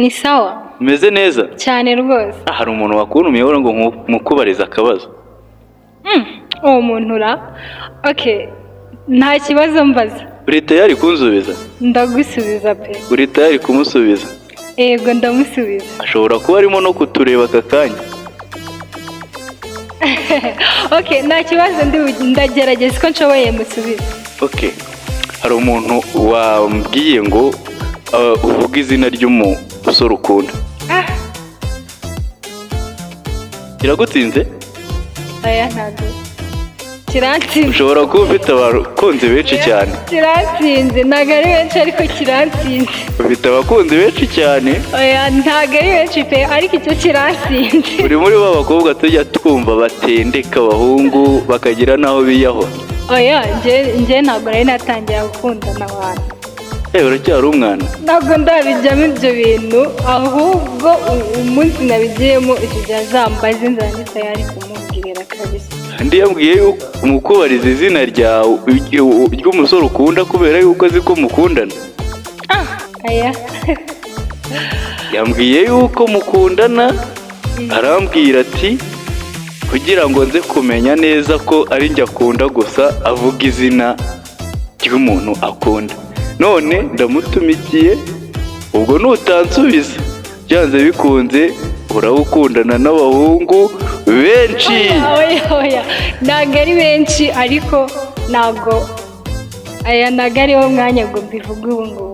Ni sawa Meze neza cyane rwose. hari umuntu wakuntumiye wora ngo mukubariza akabazo. Uwo muntu ra okay, nta kibazo mbaza. Uri tayari kunsubiza? Ndagusubiza pe. Uri tayari kumusubiza? Yego ndamusubiza. Ashobora kuba arimo no kutureba aka kanya. Okay, nta kibazo ndagerageza ko nshoboye musubiza. Okay, hari umuntu wambwiye ngo uvuga izina ry'umusore ukunda. Kiragutsinze? Aya ntago kiransinze. Ushobora kuba ufite abakunzi benshi cyane. Kiransinze, ntago ari benshi ariko kiransinze. Ufite abakunzi benshi cyane? Oya, ntago ari benshi pe, ariko icyo kiransinze. Uri muri ba bakobwa tujya twumva batendeka abahungu bakagira naho biyahora. Oya, nje ntabwo nari natangira gukundana abantu. Uracyari umwana? Ntabwo ndabijyamo ibyo bintu, ahubwo umunsi nabigiyemo icyo gihe azambaze nzajya tayari kumubwira kabisa. Ndi yambwiye yuko umukubariza izina ryawe ry'umusore ukunda kubera yuko azi ko mukundana. Aya. Yambwiye yuko mukundana, arambwira ati kugira ngo nze kumenya neza ko ari njye akunda gusa avuga izina ry'umuntu akunda. None ndamutumikiye, ubwo nutansubiza byanze bikunze urawukundana n'abahungu benshi. Oya, ntabwo ari benshi ariko ntabwo aya ntabwo ariwo mwanya ngo mbivuge ubu ngubu.